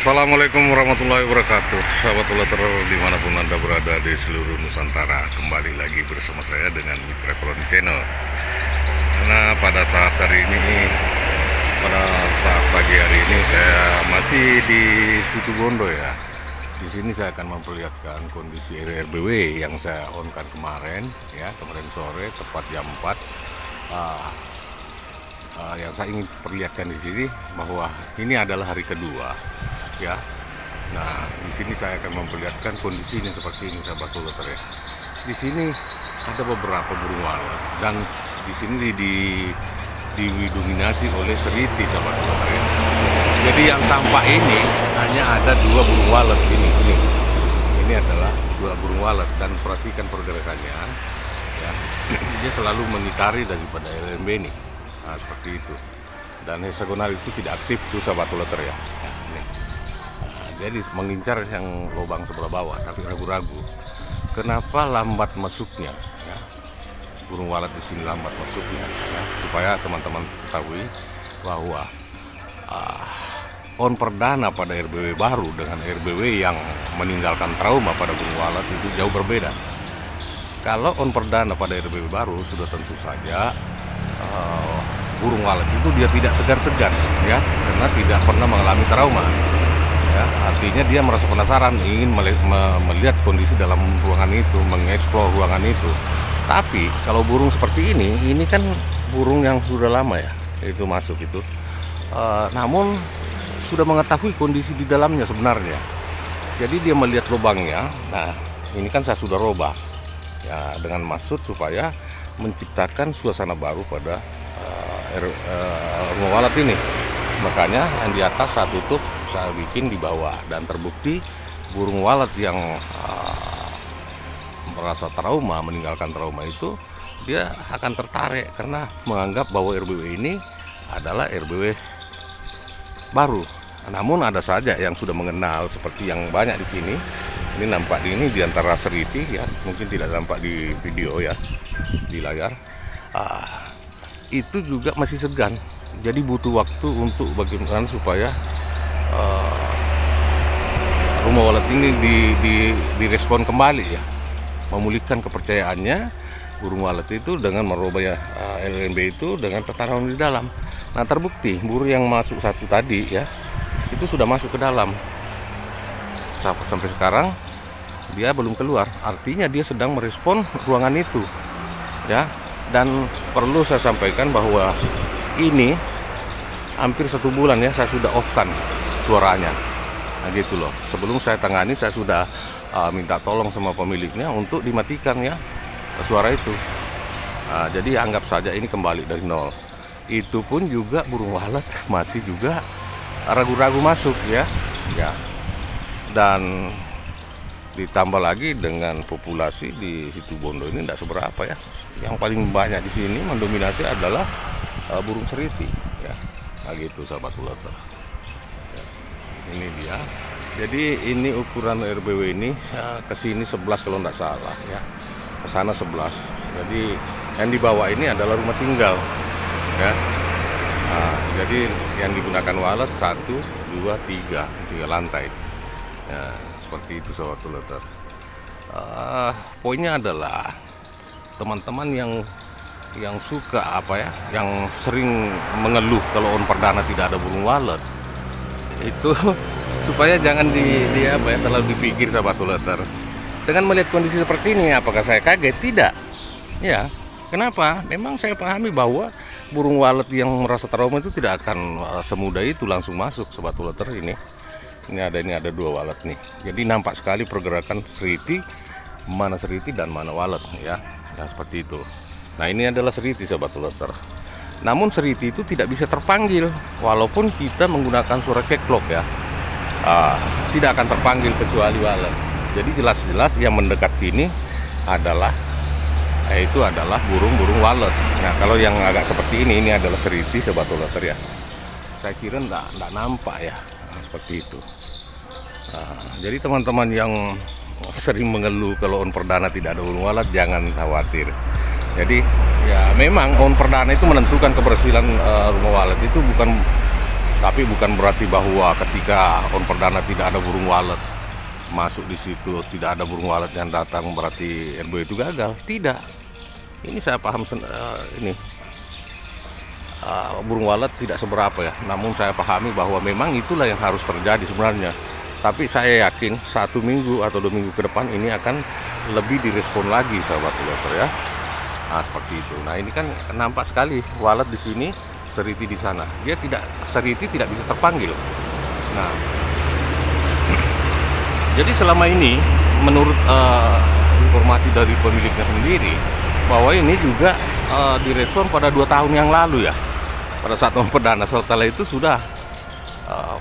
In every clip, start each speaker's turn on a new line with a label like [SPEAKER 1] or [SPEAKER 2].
[SPEAKER 1] Assalamualaikum warahmatullahi wabarakatuh. Sahabat Ulater dimanapun Anda berada di seluruh Nusantara, kembali lagi bersama saya dengan Mitra Koloni Channel. Karena pada saat pagi hari ini saya masih di Situbondo ya. Di sini saya akan memperlihatkan kondisi RBW yang saya onkan kemarin sore tepat jam 4. Yang saya ingin perlihatkan di sini bahwa ini adalah hari kedua ya. Nah, di sini saya akan memperlihatkan kondisi ini seperti ini, sahabat Ulater ya. Di sini ada beberapa burung walet dan di sini didominasi oleh seriti, sahabat Ulater ya. Jadi yang tampak ini hanya ada 2 burung walet ini. Ini adalah 2 burung walet dan perhatikan pergerakannya ya. Dia selalu mengitari daripada LMB ini. Nah, seperti itu. Dan hexagonal itu tidak aktif tuh, sahabat Ulater ya. Jadi mengincar yang lubang sebelah bawah, tapi ragu-ragu. Kenapa lambat masuknya? Ya. Burung walet di sini lambat masuknya, ya. Supaya teman-teman ketahui bahwa on perdana pada RBW baru dengan RBW yang meninggalkan trauma pada burung walet itu jauh berbeda. Kalau on perdana pada RBW baru sudah tentu saja burung walet itu dia tidak segan-segan ya, karena tidak pernah mengalami trauma ya. Artinya dia merasa penasaran, ingin melihat kondisi dalam ruangan itu, mengeksplor ruangan itu. Tapi kalau burung seperti ini kan burung yang sudah lama ya itu masuk itu, namun sudah mengetahui kondisi di dalamnya sebenarnya. Jadi dia melihat lubangnya. Nah, ini kan saya sudah robah ya, dengan maksud supaya menciptakan suasana baru pada rumah walet ini. Makanya yang di atas saya tutup, saya bikin di bawah, dan terbukti burung walet yang merasa trauma, meninggalkan trauma itu, dia akan tertarik karena menganggap bahwa RBW ini adalah RBW baru. Namun ada saja yang sudah mengenal, seperti yang banyak di sini. Ini nampak di antara seriti ya, mungkin tidak nampak di video ya, di layar. Itu juga masih segan. Jadi butuh waktu untuk bagaimana supaya rumah walet ini direspon kembali ya, memulihkan kepercayaannya burung walet itu dengan merubah LMB itu dengan pertarungan di dalam. Nah, terbukti burung yang masuk satu tadi ya, itu sudah masuk ke dalam. Sampai sekarang dia belum keluar, artinya dia sedang merespon ruangan itu ya. Dan perlu saya sampaikan bahwa ini hampir 1 bulan ya saya sudah off-kan suaranya. Nah gitu loh, sebelum saya tangani saya sudah minta tolong sama pemiliknya untuk dimatikan ya suara itu. Jadi anggap saja ini kembali dari nol. Itu pun juga burung walet masih juga ragu-ragu masuk ya. Dan ditambah lagi dengan populasi di Situbondo ini tidak seberapa ya. Yang paling banyak di sini mendominasi adalah burung seriti ya. Nah gitu, sahabat Ulater ya. Ini dia. Jadi ini ukuran RBW ini ke sini 11 kalau tidak salah ya. Ke sana 11. Jadi yang di bawah ini adalah rumah tinggal ya. Jadi yang digunakan walet 1, 2, 3 lantai ya. Seperti itu, sahabat Ulater. Poinnya adalah teman-teman yang suka yang sering mengeluh kalau on perdana tidak ada burung walet itu supaya jangan terlalu dipikir, sahabat Ulater. Dengan melihat kondisi seperti ini, apakah saya kaget? Tidak ya. Kenapa? Memang saya pahami bahwa burung walet yang merasa trauma itu tidak akan semudah itu langsung masuk, sahabat Ulater. Ini ada 2 walet nih. Jadi nampak sekali pergerakan seriti, mana seriti dan mana walet ya. Nah seperti itu. Nah ini adalah seriti, sahabat Ulater. Namun seriti itu tidak bisa terpanggil walaupun kita menggunakan suara ceklok ya. Tidak akan terpanggil kecuali walet. Jadi jelas-jelas yang mendekat sini adalah burung-burung walet. Nah kalau yang agak seperti ini adalah seriti, sahabat Ulater ya. Saya kira enggak nampak ya. Seperti itu. Jadi teman-teman yang sering mengeluh kalau on perdana tidak ada burung walet, jangan khawatir. Jadi ya memang on perdana itu menentukan keberhasilan rumah walet itu bukan Tapi bukan berarti bahwa ketika on perdana tidak ada burung walet masuk di situ, tidak ada burung walet yang datang berarti RBW itu gagal. Tidak. Ini saya paham ini burung walet tidak seberapa ya. Namun saya pahami bahwa memang itulah yang harus terjadi sebenarnya. Tapi saya yakin 1 minggu atau 2 minggu ke depan ini akan lebih direspon lagi, sahabat loter ya. Nah, seperti itu. Nah, ini kan nampak sekali walet di sini, seriti di sana. Seriti tidak bisa terpanggil. Nah, jadi selama ini menurut informasi dari pemiliknya sendiri bahwa ini juga direspon pada 2 tahun yang lalu ya. Pada saat on perdana, setelah itu sudah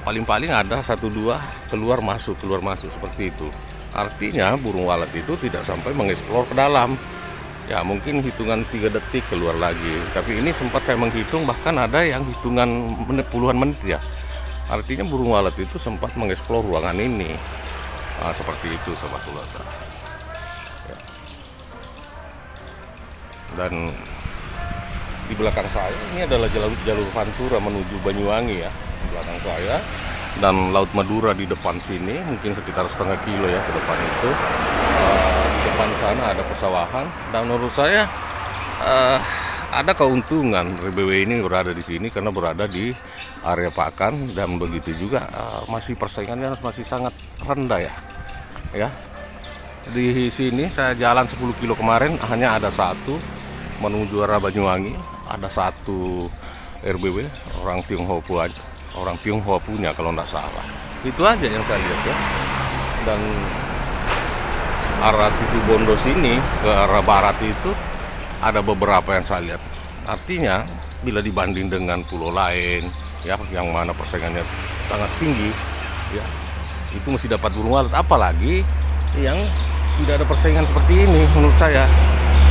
[SPEAKER 1] paling-paling ada 1-2 keluar masuk seperti itu. Artinya burung walet itu tidak sampai mengeksplor ke dalam. Ya mungkin hitungan 3 detik keluar lagi. Tapi ini sempat saya menghitung, bahkan ada yang hitungan puluhan menit ya. Artinya burung walet itu sempat mengeksplor ruangan ini. Nah, seperti itu sahabat loter. Ya. Dan di belakang saya ini adalah jalur Pantura menuju Banyuwangi ya, di belakang saya, dan Laut Madura di depan sini, mungkin sekitar setengah kilo ya ke depan itu. Di depan sana ada pesawahan, dan menurut saya ada keuntungan RBW ini berada di sini karena berada di area pakan, dan begitu juga masih persaingannya masih sangat rendah ya. Di sini saya jalan 10 kilo kemarin hanya ada 1 menuju arah Banyuwangi, ada 1 RBW orang Tionghoa punya kalau nggak salah. Itu aja yang saya lihat ya. Dan arah situ Bondo sini ke arah barat itu ada beberapa yang saya lihat. Artinya bila dibanding dengan pulau lain ya yang mana persaingannya sangat tinggi ya, itu mesti dapat burung walet, apalagi yang tidak ada persaingan seperti ini menurut saya.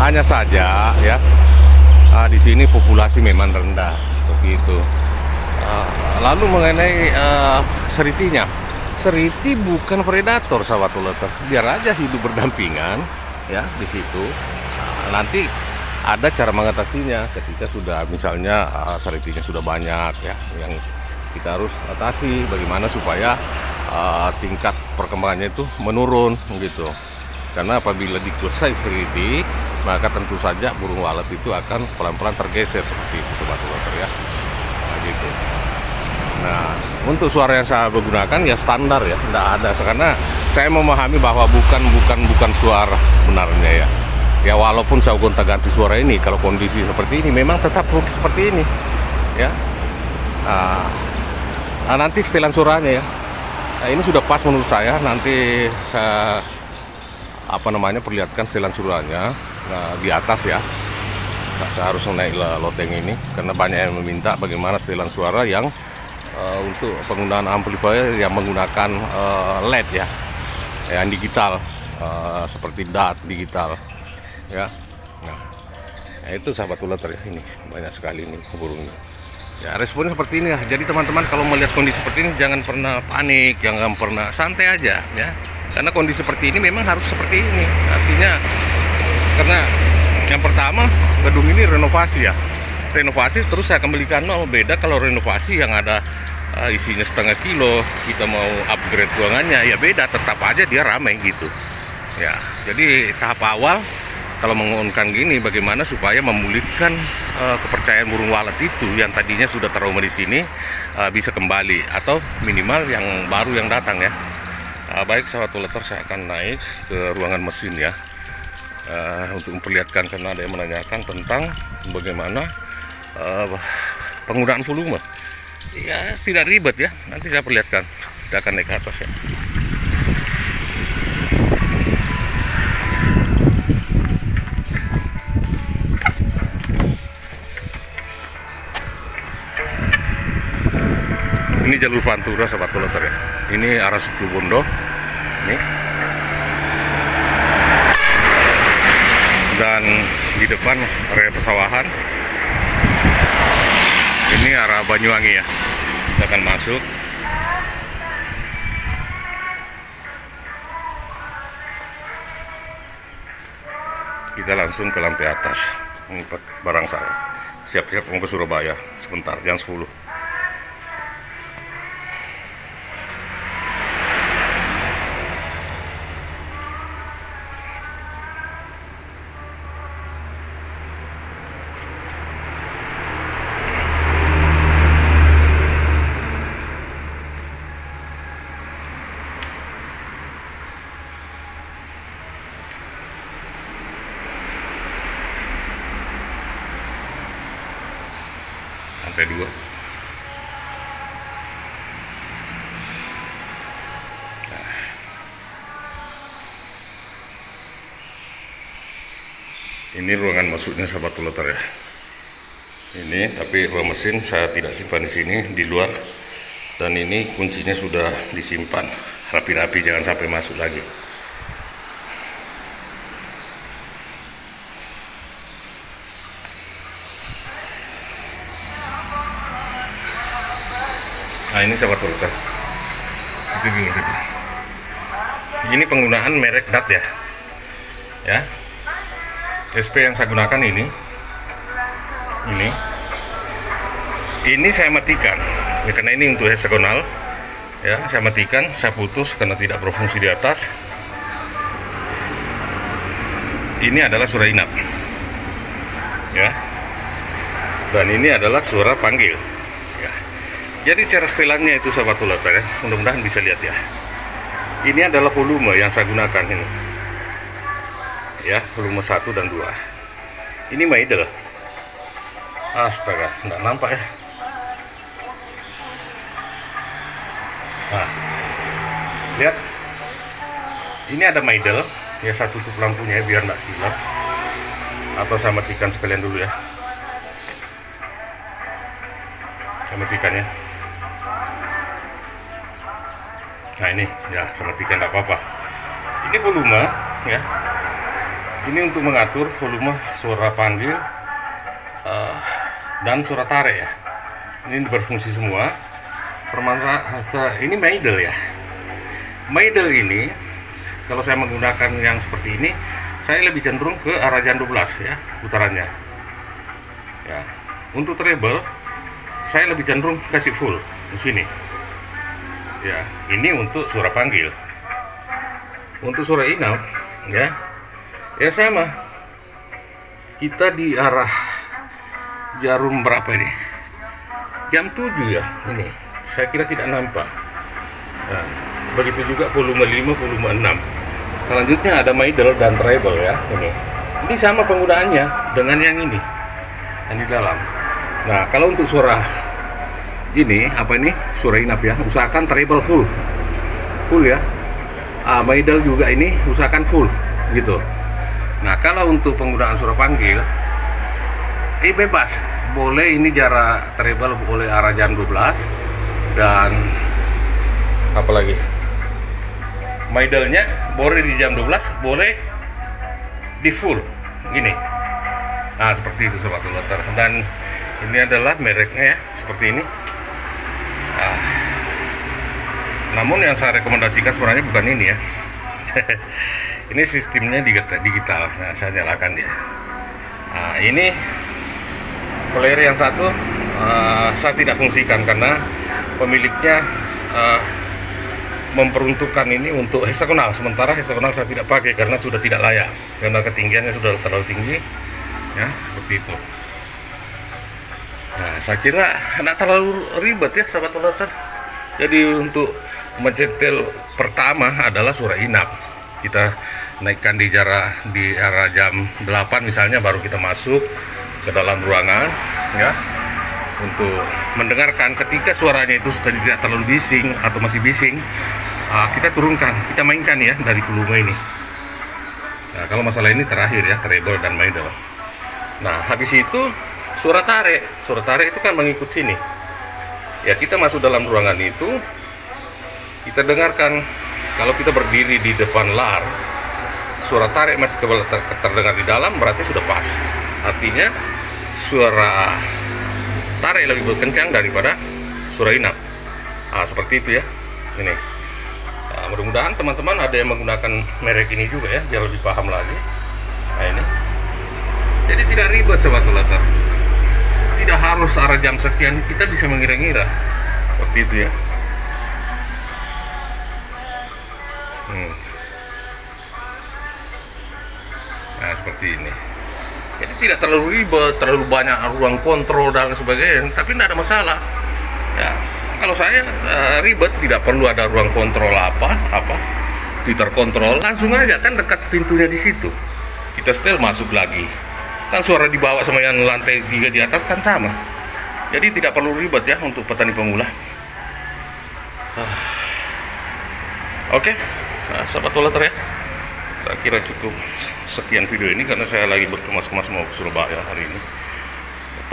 [SPEAKER 1] Hanya saja ya di sini populasi memang rendah begitu. Lalu mengenai seritinya, seriti bukan predator sahabat loter, biar aja hidup berdampingan ya di situ. Nanti ada cara mengatasinya ketika sudah misalnya seritinya sudah banyak ya, yang kita harus atasi bagaimana supaya tingkat perkembangannya itu menurun gitu. Karena apabila dikuasai seriti, maka tentu saja burung walet itu akan pelan-pelan tergeser seperti itu sobat loter ya. Nah, gitu. Nah, untuk suara yang saya gunakan ya standar ya, tidak ada, karena saya memahami bahwa bukan suara benarnya ya. Ya walaupun saya gonta-ganti suara ini, kalau kondisi seperti ini memang tetap seperti ini ya. Nah, nanti setelan suaranya ya. Nah, ini sudah pas menurut saya. Nanti saya perlihatkan setelan suaranya di atas ya. Nah, saya harus naik loteng ini karena banyak yang meminta bagaimana setelan suara yang untuk penggunaan amplifier yang menggunakan LED ya, yang digital seperti DAT digital ya. Nah, itu sahabat loter ya, ini banyak sekali ini burungnya. Ya responnya seperti ini ya. Jadi teman-teman kalau melihat kondisi seperti ini jangan pernah panik, jangan pernah, santai aja ya. Karena kondisi seperti ini memang harus seperti ini. Artinya karena yang pertama gedung ini renovasi ya. Renovasi terus saya kembalikan nol. Beda kalau renovasi yang ada isinya setengah kilo, kita mau upgrade ruangannya ya beda, tetap aja dia ramai gitu. Ya, jadi tahap awal kalau menggunakan gini bagaimana supaya memulihkan kepercayaan burung walet itu yang tadinya sudah trauma di sini bisa kembali, atau minimal yang baru yang datang ya. Baik sahabat loter, saya akan naik ke ruangan mesin ya, untuk memperlihatkan karena ada yang menanyakan tentang bagaimana penggunaan volume. Ya tidak ribet ya, nanti saya perlihatkan. Kita akan naik ke atas ya. Ini jalur Pantura sahabat loter ya. Ini arah situ Bondo. Nih. Dan di depan area pesawahan. Ini arah Banyuwangi ya. Kita akan masuk. Kita langsung ke lantai atas. Ini barang saya. Siap-siap mau ke Surabaya sebentar, jam 10. lantai 2. Ini ruangan masuknya sahabat tuleter ya. Ini tapi ruang mesin saya tidak simpan di sini, di luar. Dan ini kuncinya sudah disimpan rapi-rapi, jangan sampai masuk lagi. Nah ini sahabat tuleter. Ini penggunaan merek DAT ya. Ya. SP yang saya gunakan ini saya matikan ya, karena ini untuk hexagonal ya. Saya matikan, saya putus karena tidak berfungsi di atas. Ini adalah suara inap ya, dan ini adalah suara panggil ya. Jadi cara setelannya itu sahabat tuleter ya, mudah-mudahan bisa lihat ya. Ini adalah volume yang saya gunakan ini ya, volume 1 dan 2. Ini middle. Astaga, nggak nampak ya. Nah, lihat, ini ada middle ya. Saya tutup lampunya ya, biar nggak silap, atau saya matikan sekalian dulu ya. Saya matikan ya. Nah ini ya, saya matikan, nggak apa-apa. Ini volume ya. Ini untuk mengatur volume suara panggil dan suara tarik ya. Ini berfungsi semua. Ini middle ya. Middle ini kalau saya menggunakan yang seperti ini, saya lebih cenderung ke arah jam 12 ya putarannya. Ya. Untuk treble saya lebih cenderung kasih full di sini. Ya, ini untuk suara panggil. Untuk suara inap ya. Ya sama, kita di arah jarum berapa ini? Jam 7 ya ini. Saya kira tidak nampak. Nah, begitu juga volume 5, volume 6. Selanjutnya ada middle dan treble ya. Ini sama penggunaannya dengan yang ini. Yang di dalam. Nah, kalau untuk suara ini, apa ini? Suara inap ya. Usahakan treble full. Full ya. Middle juga ini usahakan full gitu. Nah, kalau untuk penggunaan suara panggil, bebas. Boleh ini jarak treble boleh arah jam 12, dan apa lagi? Middle-nya boleh di jam 12, boleh di full. Gini. Nah, seperti itu sobat tuleter. Dan ini adalah mereknya ya, seperti ini. Nah, namun yang saya rekomendasikan sebenarnya bukan ini ya. Ini sistemnya digital. Nah, saya nyalakan dia. Nah, ini player yang satu saya tidak fungsikan karena pemiliknya memperuntukkan ini untuk hexagonal. Sementara hexagonal saya tidak pakai karena sudah tidak layak, karena ketinggiannya sudah terlalu tinggi. Ya, seperti itu. Nah, saya kira tidak terlalu ribet ya sahabat tuleter. Jadi untuk mencetel pertama adalah suara inap. Kita naikkan di arah jam 8 misalnya, baru kita masuk ke dalam ruangan ya, untuk mendengarkan. Ketika suaranya itu sudah tidak terlalu bising atau masih bising, kita turunkan, kita mainkan ya dari volume ini. Nah, kalau masalah ini terakhir ya, treble dan middle. Nah, habis itu suara tarik itu kan mengikut sini ya. Kita masuk dalam ruangan itu, kita dengarkan. Kalau kita berdiri di depan lar, suara tarik masih terdengar di dalam, berarti sudah pas. Artinya suara tarik lebih kencang daripada suara inap. Nah, seperti itu ya. Ini. Nah, mudah-mudahan teman-teman ada yang menggunakan merek ini juga ya, biar lebih paham lagi. Nah, ini. Jadi tidak ribet sobat tuleter. Tidak harus arah jam sekian, kita bisa mengira-ngira. Seperti itu ya. Nah, seperti ini. Jadi tidak terlalu ribet, terlalu banyak ruang kontrol dan sebagainya, tapi tidak ada masalah. Ya, kalau saya ribet, tidak perlu ada ruang kontrol apa, Twitter kontrol, langsung aja kan dekat pintunya di situ. Kita setel masuk lagi. Kan suara di bawah sama yang lantai 3 di atas kan sama.
[SPEAKER 2] Jadi tidak perlu ribet ya untuk petani pemula. Oke, nah, sahabat Tolater ya, saya kira cukup sekian video ini karena saya lagi berkemas-kemas mau ke Surabaya hari ini.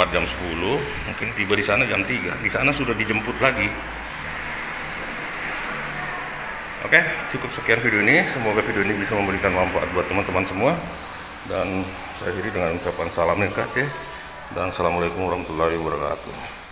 [SPEAKER 2] 4 jam 10, mungkin tiba di sana jam 3. Di sana sudah dijemput lagi. Oke, cukup sekian video ini. Semoga video ini bisa memberikan manfaat buat teman-teman semua. Dan saya akhiri dengan ucapan salam nih Kak. Dan assalamualaikum warahmatullahi wabarakatuh.